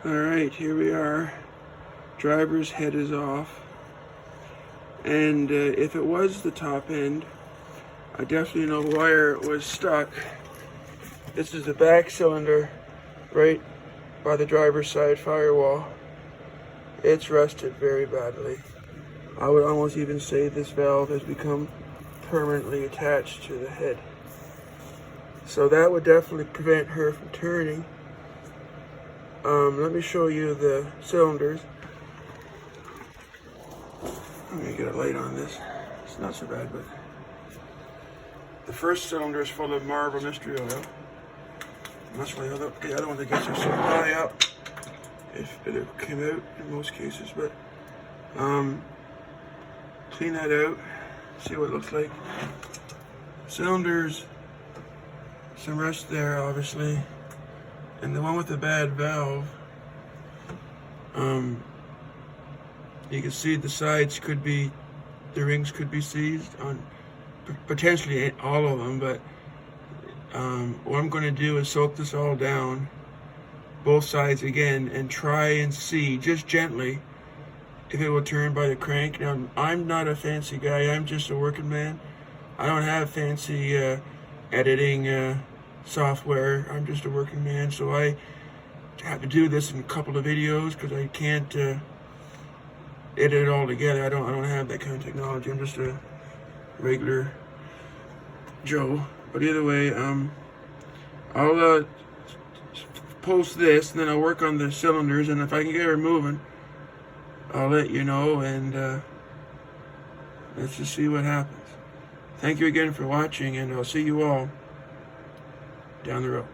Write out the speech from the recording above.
Alright, here we are. Driver's head is off. And if it was the top end, I definitely know where it was stuck. This is the back cylinder right by the driver's side firewall. It's rusted very badly. I would almost even say this valve has become permanently attached to the head. So that would definitely prevent her from turning. Let me show you the cylinders. Let me get a light on this. It's not so bad, but the first cylinder is full of marble mystery oil. And that's why the other one that gets her so high up, if it came out in most cases. But clean that out, see what it looks like. Cylinders, some rust there, obviously. And the one with the bad valve, you can see the sides could be, the rings could be seized on, potentially all of them, but what I'm going to do is soak this all down, both sides again, and try and see, just gently, if it will turn by the crank. Now, I'm not a fancy guy, I'm just a working man. I don't have fancy editing software. I'm just a working man, so I have to do this in a couple of videos because I can't edit it all together. I don't have that kind of technology. I'm just a regular Joe. But either way, I'll post this and then I'll work on the cylinders, and if I can get her moving, I'll let you know, and let's just see what happens. Thank you again for watching, and I'll see you all down the road.